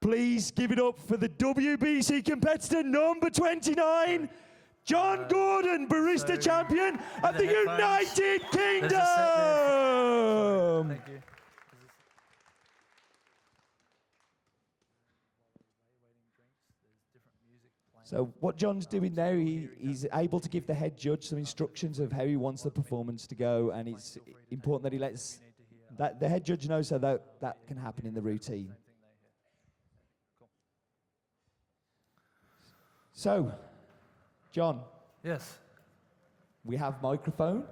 Please give it up for the WBC competitor number 29, John Gordon, Barista champion of the United Kingdom. Thank you. So what John's doing there, he's able to give the head judge some instructions of how he wants the performance to go, and it's important that he lets that the head judge know so that that can happen in the routine. So, John. Yes. We have microphone.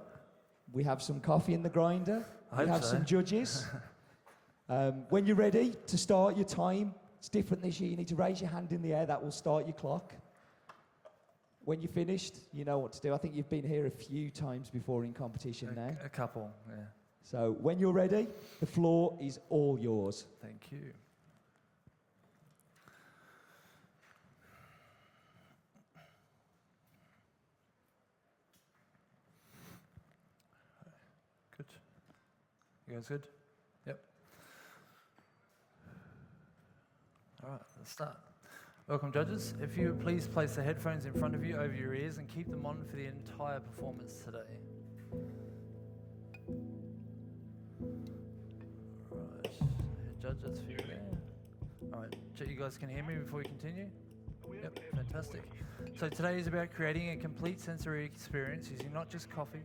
We have some coffee in the grinder. We have some judges. When you're ready to start your time, it's different this year. You need to raise your hand in the air. That will start your clock. When you're finished, you know what to do. I think you've been here a few times before in competition now. A couple, yeah. So when you're ready, the floor is all yours. Thank you. Good. You guys good? Yep. All right, let's start. Welcome, judges. If you would please place the headphones in front of you over your ears and keep them on for the entire performance today. All right, judge, that's for you there. All right, you guys can hear me before we continue? Yep, fantastic. So today is about creating a complete sensory experience using not just coffee,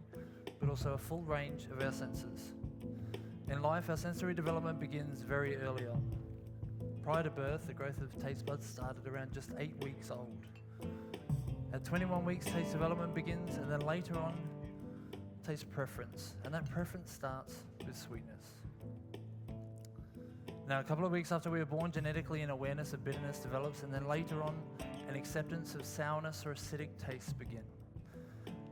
but also a full range of our senses. In life, our sensory development begins very early on. Prior to birth, the growth of taste buds started around just 8 weeks old. At 21 weeks, taste development begins, and then later on, taste preference. And that preference starts with sweetness. Now, a couple of weeks after we were born, genetically an awareness of bitterness develops, and then later on, an acceptance of sourness or acidic tastes begin.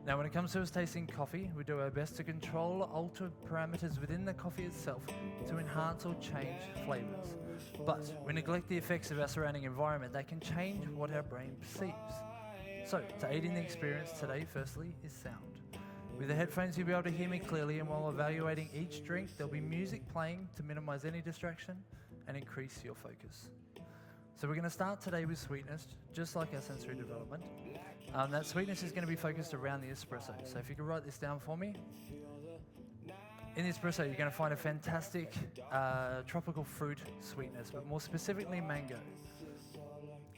Now, when it comes to us tasting coffee, we do our best to control or alter parameters within the coffee itself to enhance or change flavors. But we neglect the effects of our surrounding environment that can change what our brain perceives. So, to aid in the experience today, firstly, is sound. With the headphones, you'll be able to hear me clearly, and while evaluating each drink, there'll be music playing to minimize any distraction and increase your focus. So we're going to start today with sweetness, just like our sensory development. That sweetness is going to be focused around the espresso. So if you could write this down for me. In the espresso, you're going to find a fantastic tropical fruit sweetness, but more specifically mango.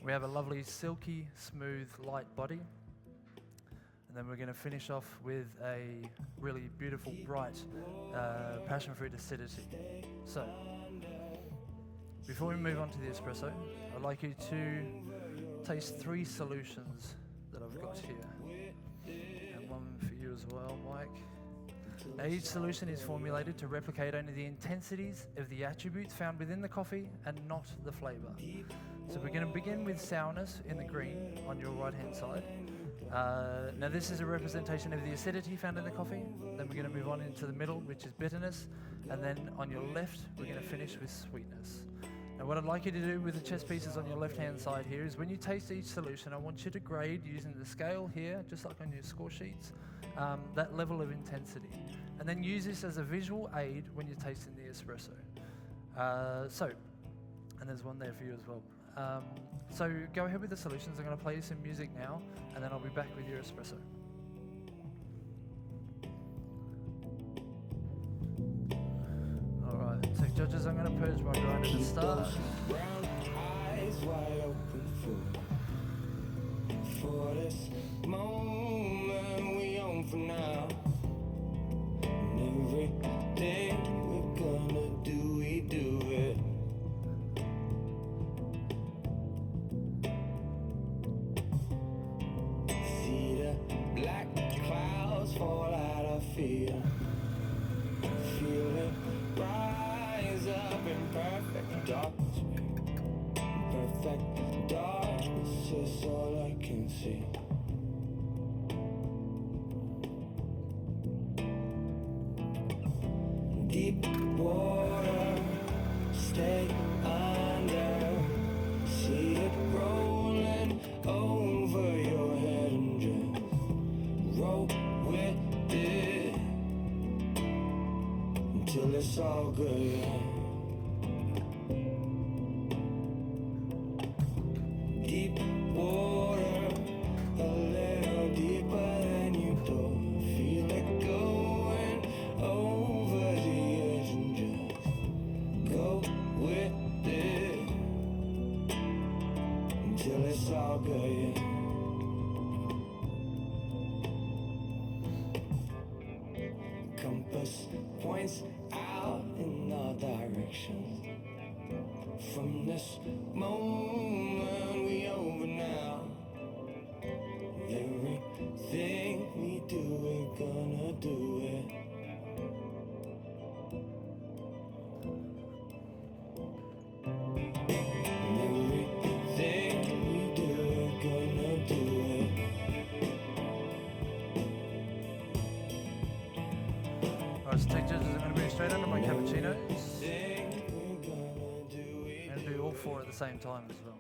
We have a lovely, silky, smooth, light body. And then we're going to finish off with a really beautiful, bright passion fruit acidity. So, before we move on to the espresso, I'd like you to taste 3 solutions that I've got here. And one for you as well, Mike. Now, each solution is formulated to replicate only the intensities of the attributes found within the coffee and not the flavor. So we're going to begin with sourness in the green on your right-hand side. Now this is a representation of the acidity found in the coffee. Then we're going to move on into the middle, which is bitterness. And then on your left, we're going to finish with sweetness. Now what I'd like you to do with the chess pieces on your left-hand side here is when you taste each solution, I want you to grade using the scale here, just like on your score sheets, that level of intensity. And then use this as a visual aid when you're tasting the espresso. And there's one there for you as well. So go ahead with the solutions. I'm going to play you some music now, and then I'll be back with your espresso. All right, so judges, I'm going to purge my grinder to start. Brown eyes wide open for this moment we own for now. And everything we're gonna do, we do it. Black clouds fall at our feet. Feel it rise up in perfect darkness. Perfect darkness is all I can see. Deep water, stay under. See it rolling over your head and just roll with it until it's all good. it's all good. Compass points out in all directions. From this moment we over now. Everything we do, we're gonna do it. Everything we do, we're gonna do it. Alright, so take judges, I'm going to bring straight under my cappuccinos. Everything we're gonna do it. I'm going to do all four at the same time as well.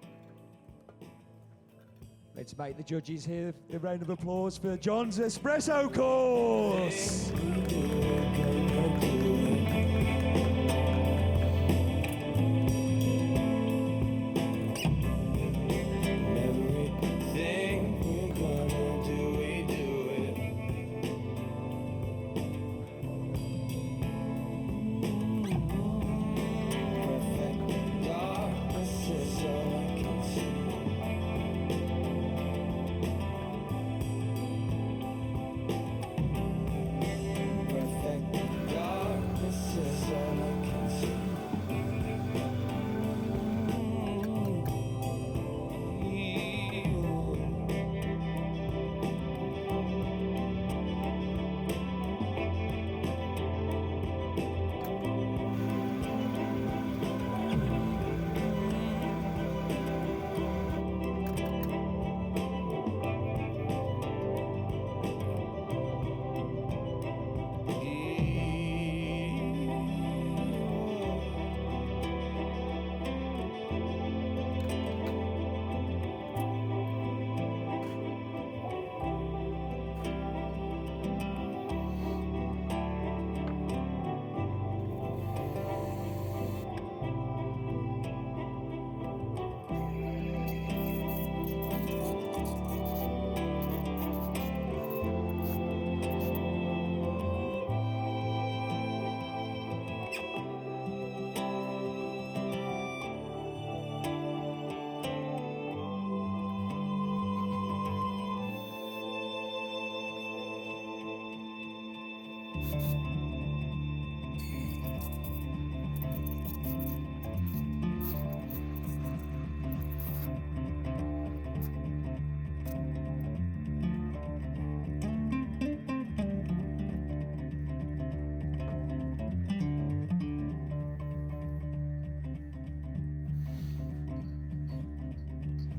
Let's make the judges here a round of applause for John's Espresso Course. Everything we're gonna do, we do it. Perfect darkness is all I can see. Perfect darkness is all I can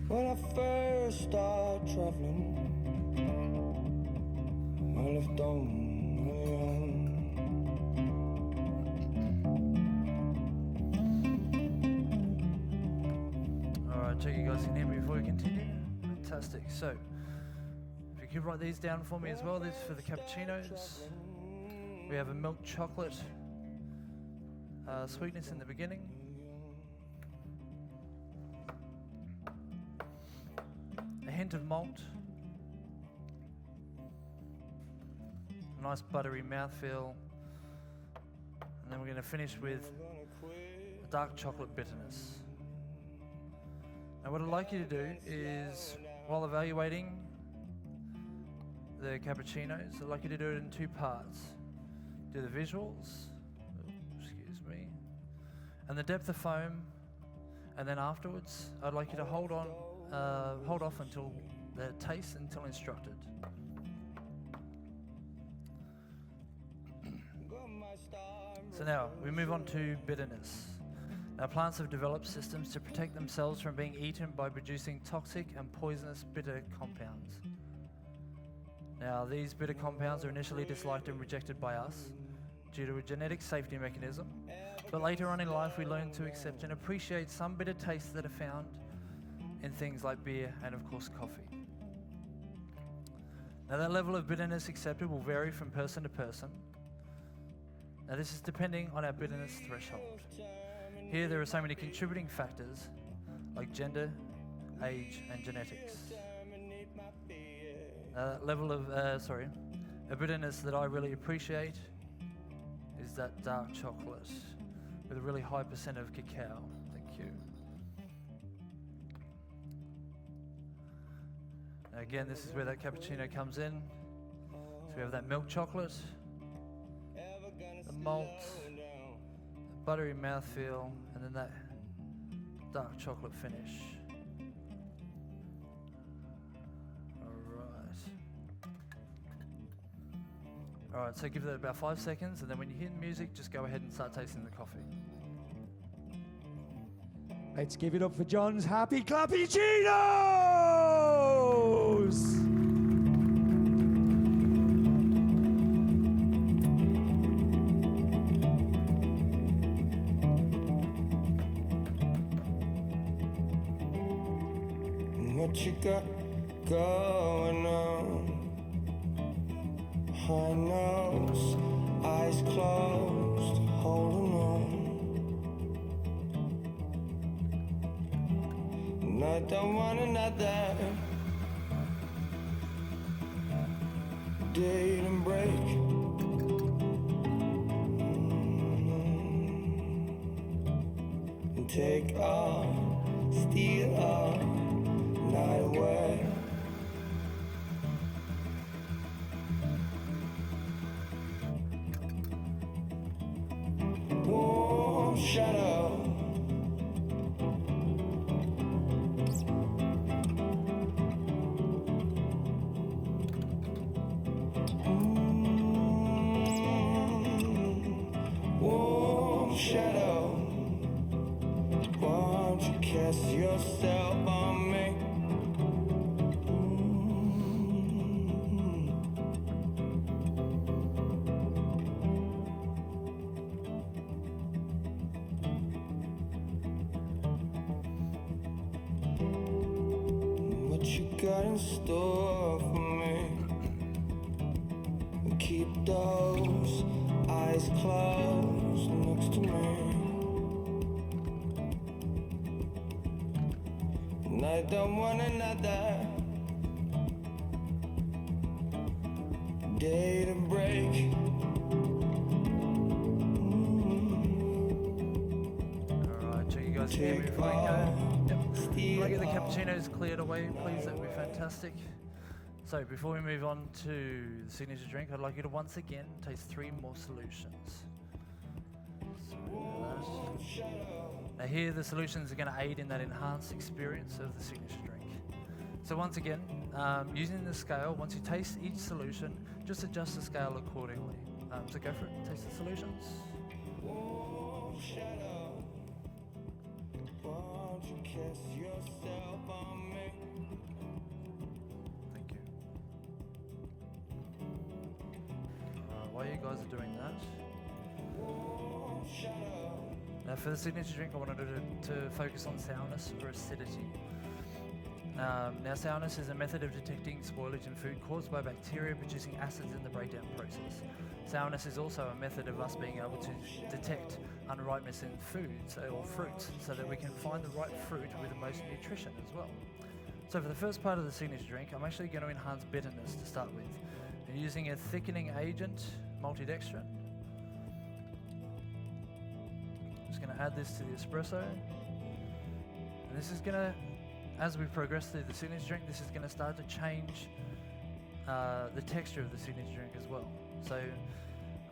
When I first started traveling, I left on Alright, check you guys can hear me before we continue. Fantastic. So, if you could write these down for me as well, these for the cappuccinos. We have a milk chocolate sweetness in the beginning. A hint of malt. A nice buttery mouthfeel. And then we're going to finish with a dark chocolate bitterness. Now what I'd like you to do is, while evaluating the cappuccinos, I'd like you to do it in two parts. Do the visuals, excuse me, and the depth of foam, and then afterwards, I'd like you to hold off until the taste, until instructed. So now, we move on to bitterness. Now, plants have developed systems to protect themselves from being eaten by producing toxic and poisonous bitter compounds. Now, these bitter compounds are initially disliked and rejected by us due to a genetic safety mechanism, but later on in life we learn to accept and appreciate some bitter tastes that are found in things like beer and, of course, coffee. Now, that level of bitterness accepted will vary from person to person. Now, this is depending on our bitterness threshold. Here, there are so many contributing factors like gender, age, and genetics. That level of, a bitterness that I really appreciate is that dark chocolate with a really high % of cacao. Thank you. Again, this is where that cappuccino comes in. So we have that milk chocolate, the malt, the buttery mouthfeel, and then that dark chocolate finish. All right, so give it about 5 seconds, and then when you hear the music, just go ahead and start tasting the coffee. Let's give it up for John's Happy Cappuccinos! What you got going on? High nose, eyes closed, holding on. And I don't want another date and break. And take off, steal off, night away. Warm shadow. Warm shadow. Won't you kiss yourself on me? What you got in store for me? Keep those eyes closed next to me. And I don't want another day to break. Alright, check you guys hear me before we go. Yep. When I get the cappuccinos cleared away, please, that would be fantastic. So before we move on to the signature drink, I'd like you to once again taste 3 more solutions. Now here, the solutions are going to aid in that enhanced experience of the signature drink. So once again, using the scale, once you taste each solution, just adjust the scale accordingly. So go for it, taste the solutions. Won't you kiss yourself on me? Thank you. While you guys are doing that, now for the signature drink, I wanted to focus on sourness or acidity. Now sourness is a method of detecting spoilage in food caused by bacteria producing acids in the breakdown process. Sourness is also a method of us being able to detect unripeness in foods or fruits so that we can find the right fruit with the most nutrition as well. So for the first part of the signature drink, I'm actually going to enhance bitterness to start with. And using a thickening agent, maltodextrin. Just going to add this to the espresso. And this is going to, as we progress through the signature drink, this is going to start to change the texture of the signature drink as well. So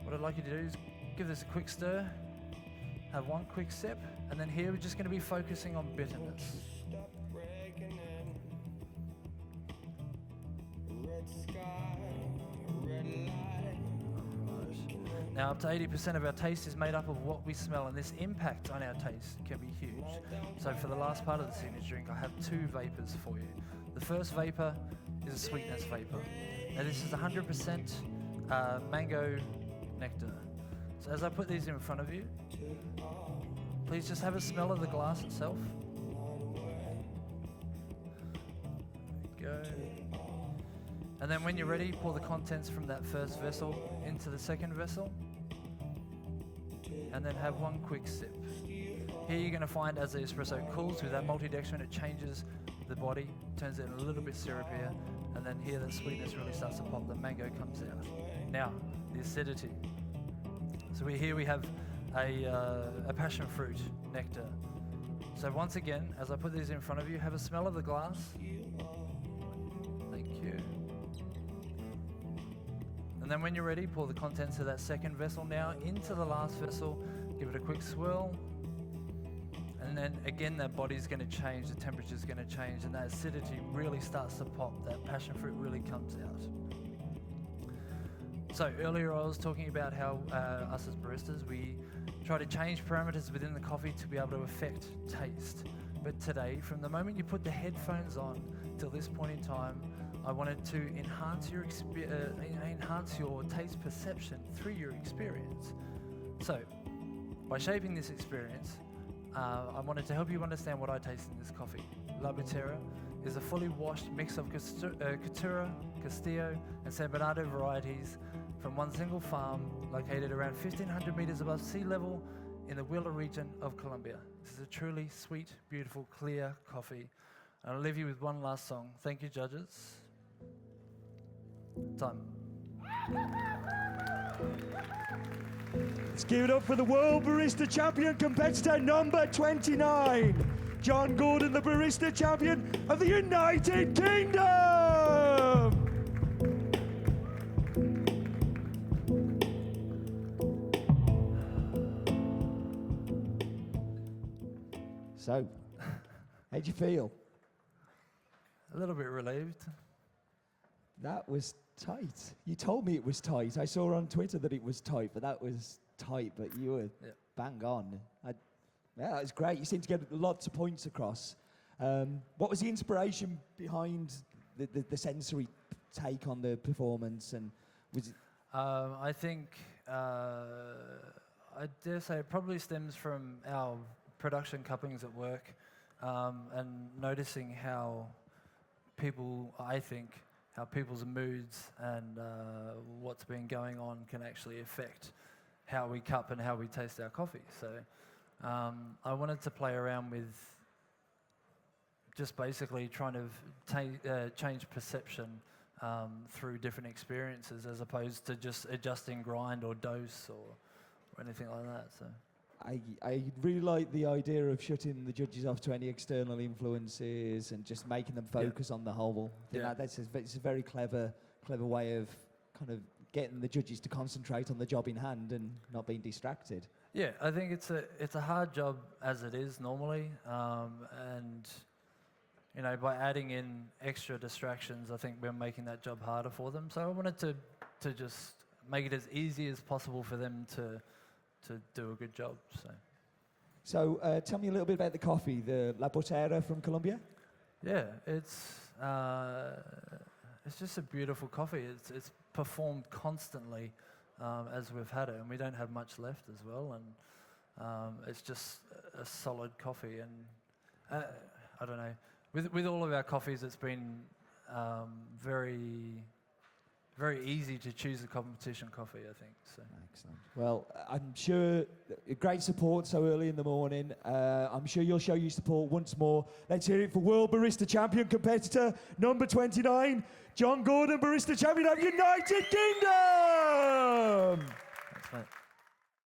what I'd like you to do is give this a quick stir, have one quick sip, and then here we're just going to be focusing on bitterness. Stop breaking in. Red sky, red light. Now up to 80% of our taste is made up of what we smell, and this impact on our taste can be huge. So for the last part of the signature drink, I have 2 vapors for you. The first vapor is a sweetness vapor. Now this is 100% mango nectar. So as I put these in front of you, please just have a smell of the glass itself. There we go. And then when you're ready, pour the contents from that first vessel into the second vessel. And then have one quick sip. Here you're going to find as the espresso cools with that maltodextrin, it changes the body, turns it a little bit syrupier, and then here the sweetness really starts to pop, the mango comes out. Now, the acidity. So here we have a passion fruit nectar. So once again, as I put these in front of you, have a smell of the glass. Thank And then when you're ready, pour the contents of that second vessel now into the last vessel, give it a quick swirl. And then again, that body's going to change, the temperature's going to change, and that acidity really starts to pop. That passion fruit really comes out. So earlier I was talking about how us as baristas, we try to change parameters within the coffee to be able to affect taste. But today, from the moment you put the headphones on till this point in time, I wanted to enhance your taste perception through your experience. So, by shaping this experience, I wanted to help you understand what I taste in this coffee. La Butera is a fully washed mix of Caturra, Castillo, and San Bernardo varieties from one single farm located around 1,500 meters above sea level in the Huila region of Colombia. This is a truly sweet, beautiful, clear coffee. And I'll leave you with one last song. Thank you, judges. Time. Let's give it up for the World Barista Champion competitor number 29, John Gordon, the Barista Champion of the United Kingdom. So, how'd you feel? A little bit relieved. That was tight. You told me it was tight. I saw on Twitter that it was tight, but that was tight, but you were bang on. Yeah, that was great. You seemed to get lots of points across. What was the inspiration behind the sensory take on the performance? And was it I think, I dare say it probably stems from our production couplings at work, and noticing how people's moods and what's been going on can actually affect how we cup and how we taste our coffee. So I wanted to play around with just basically trying to change perception through different experiences, as opposed to just adjusting grind or dose or anything like that. So I really like the idea of shutting the judges off to any external influences and just making them focus on the whole. It's a very clever way of kind of getting the judges to concentrate on the job in hand and not being distracted. Yeah, I think it's a hard job as it is normally, and you know, by adding in extra distractions, I think we're making that job harder for them. So I wanted to just make it as easy as possible for them to do a good job. So tell me a little bit about the coffee, the La Butera from Colombia. Yeah, it's just a beautiful coffee. It's performed constantly as we've had it, and we don't have much left as well. And it's just a solid coffee. And I don't know, with all of our coffees, it's been very easy to choose a competition coffee, I think. So. Excellent. Well, I'm sure great support so early in the morning. I'm sure you'll show your support once more. Let's hear it for World Barista Champion competitor number 29, John Gordon, Barista Champion of United Kingdom.